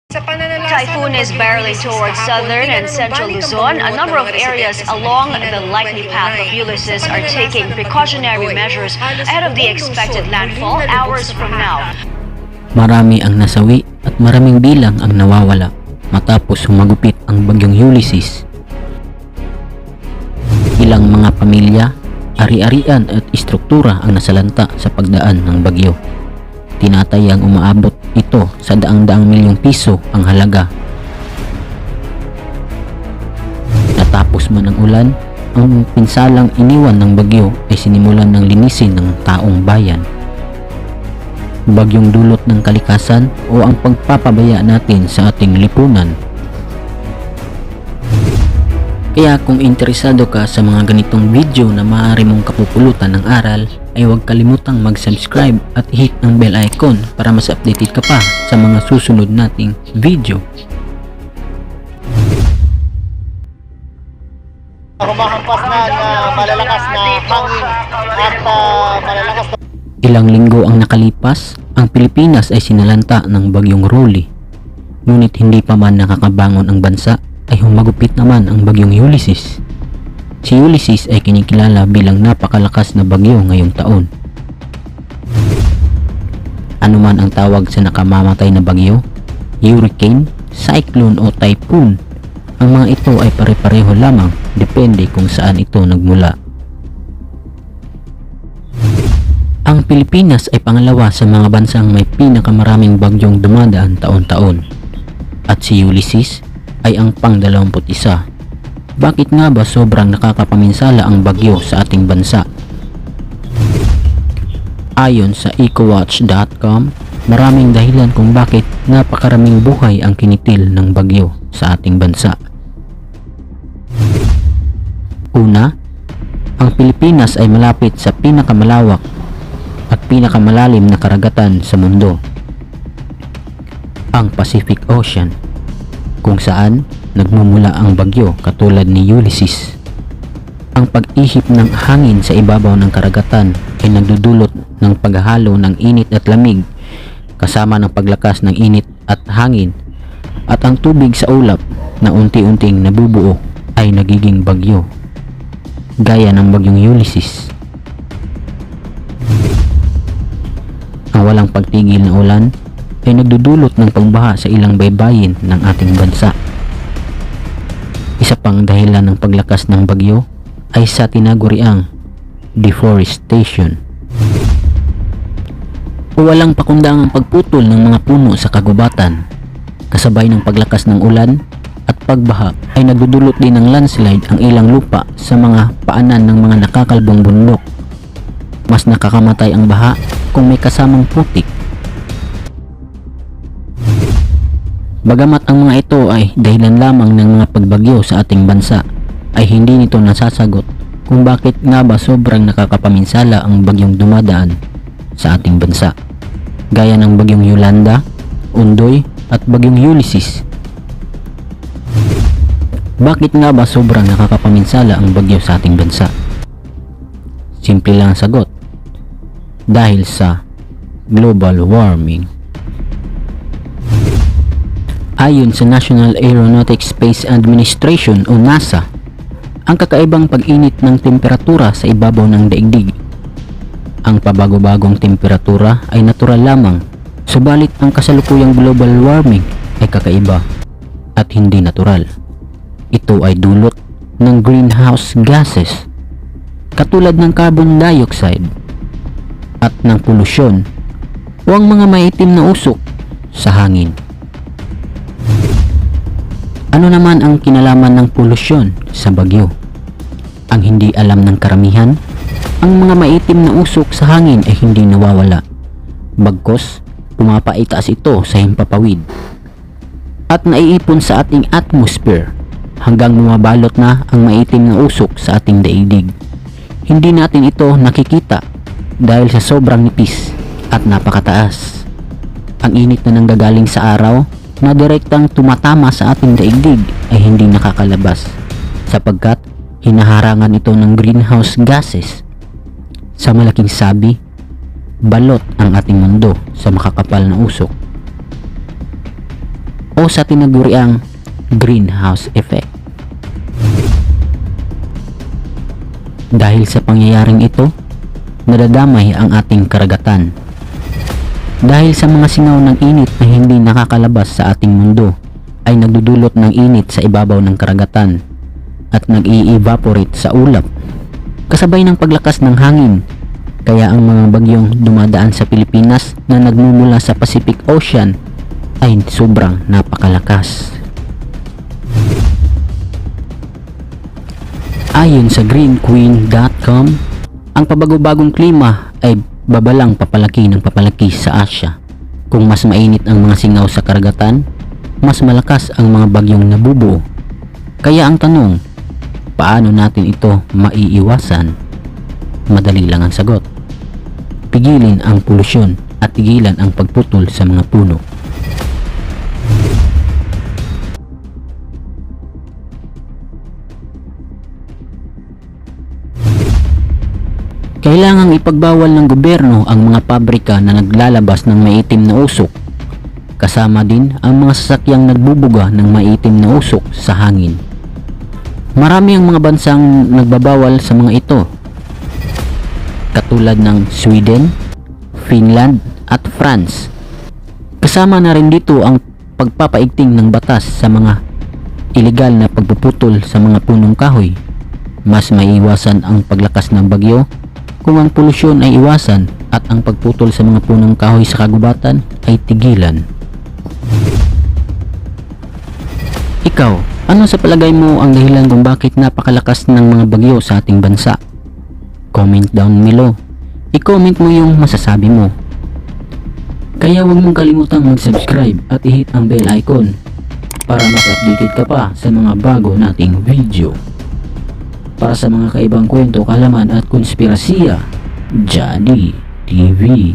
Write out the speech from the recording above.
Typhoon is barreling towards southern and central Luzon. A number of areas along the likely path of Ulysses are taking precautionary measures ahead of the expected landfall hours from now. Marami ang nasawi at maraming bilang ang nawawala matapos humagupit ang bagyong Ulysses. Ilang mga pamilya, ari-arian at istruktura ang nasalanta sa pagdaan ng bagyo. Tinatayang umaabot ito sa daang-daang milyong piso ang halaga. Natapos man ang ulan, ang pinsalang iniwan ng bagyo ay sinimulan ng linisin ng taong bayan. Bagyong dulot ng kalikasan o ang pagpapabaya natin sa ating lipunan. Kaya kung interesado ka sa mga ganitong video na maaari mong kapupulutan ng aral, ay huwag kalimutang mag-subscribe at hit ang bell icon para mas updated ka pa sa mga susunod nating video. Humahampas na malalakas na hangin at malalakas na... Ilang linggo ang nakalipas, ang Pilipinas ay sinalanta ng bagyong Rolly. Ngunit hindi pa man nakakabangon ang bansa, ay humagupit naman ang bagyong Ulysses. Si Ulysses ay kinikilala bilang napakalakas na bagyo ngayong taon. Ano man ang tawag sa nakamamatay na bagyo, hurricane, cyclone o typhoon, ang mga ito ay pare-pareho lamang, depende kung saan ito nagmula. Ang Pilipinas ay pangalawa sa mga bansang may pinakamaraming bagyong dumadaan taon-taon. At si Ulysses ay ang pang-21. Bakit nga ba sobrang nakakapaminsala ang bagyo sa ating bansa? Ayon sa ecowatch.com, maraming dahilan kung bakit napakaraming buhay ang kinitil ng bagyo sa ating bansa. Una, ang Pilipinas ay malapit sa pinakamalawak at pinakamalalim na karagatan sa mundo, ang Pacific Ocean, kung saan nagmumula ang bagyo katulad ni Ulysses. Ang pag-ihip ng hangin sa ibabaw ng karagatan ay nagdudulot ng paghahalo ng init at lamig kasama ng paglakas ng init at hangin, at ang tubig sa ulap na unti-unting nabubuo ay nagiging bagyo, gaya ng bagyong Ulysses. Ang walang pagtigil na ulan ay nagdudulot ng pagbaha sa ilang baybayin ng ating bansa. Isa pang dahilan ng paglakas ng bagyo ay sa tinaguriang deforestation o walang pakundangang pagputol ng mga puno sa kagubatan. Kasabay ng paglakas ng ulan at pagbaha ay nagdudulot din ng landslide ang ilang lupa sa mga paanan ng mga nakakalbong bundok. Mas nakakamatay ang baha kung may kasamang putik. Bagamat ang mga ito ay dahilan lamang ng mga pagbagyo sa ating bansa, ay hindi nito nasasagot kung bakit nga ba sobrang nakakapaminsala ang bagyong dumadaan sa ating bansa, gaya ng bagyong Yolanda, Undoy at bagyong Ulysses. Bakit nga ba sobrang nakakapaminsala ang bagyo sa ating bansa? Simple lang ang sagot. Dahil sa global warming. Ayon sa National Aeronautics Space Administration o NASA, ang kakaibang pag-init ng temperatura sa ibabaw ng daigdig. Ang pabago-bagong temperatura ay natural lamang, subalit ang kasalukuyang global warming ay kakaiba at hindi natural. Ito ay dulot ng greenhouse gases katulad ng carbon dioxide at ng polusyon o ang mga maitim na usok sa hangin. Ano naman ang kinalaman ng polusyon sa bagyo? Ang hindi alam ng karamihan, ang mga maitim na usok sa hangin ay hindi nawawala. Bagkus, pumapaitaas ito sa himpapawid at naiipon sa ating atmosphere hanggang bumabalot na ang maitim na usok sa ating daigdig. Hindi natin ito nakikita dahil sa sobrang nipis at napakataas. Ang init na nanggagaling sa araw na direktang tumatama sa ating daigdig ay hindi nakakalabas sapagkat hinaharangan ito ng greenhouse gases. Sa malaking sabi, balot ang ating mundo sa makakapal na usok. o sa tinaguriang greenhouse effect. Dahil sa pangyayaring ito, nadadamay ang ating karagatan. Dahil sa mga singaw ng init na hindi nakakalabas sa ating mundo, ay nagdudulot ng init sa ibabaw ng karagatan at nag-i-evaporate sa ulap kasabay ng paglakas ng hangin. Kaya ang mga bagyong dumadaan sa Pilipinas na nagmumula sa Pacific Ocean ay sobrang napakalakas. Ayon sa greenqueen.com, ang pabago-bagong klima ay babalang papalaki ng papalaki sa Asya. Kung mas mainit ang mga singaw sa karagatan, mas malakas ang mga bagyong nabubuo. Kaya ang tanong, paano natin ito maiiwasan? Madali lang ang sagot. Pigilin ang polusyon at tigilan ang pagputol sa mga puno. Kailangang ipagbawal ng gobyerno ang mga pabrika na naglalabas ng maitim na usok. Kasama din ang mga sasakyang nagbubuga ng maitim na usok sa hangin. Marami ang mga bansang nagbabawal sa mga ito, katulad ng Sweden, Finland at France. Kasama na rin dito ang pagpapaigting ng batas sa mga ilegal na pagpuputol sa mga punong kahoy. Mas maiiwasan ang paglakas ng bagyo kung ang polusyon ay iwasan at ang pagputol sa mga punong kahoy sa kagubatan ay tigilan. Ikaw, ano sa palagay mo ang dahilan kung bakit napakalakas ng mga bagyo sa ating bansa? Comment down below. I-comment mo yung masasabi mo. Kaya huwag mong kalimutang mag-subscribe at i-hit ang bell icon para mas updated ka pa sa mga bago nating video. Para sa mga kaibang kwento, kalaman at konspirasiya, Johnny TV.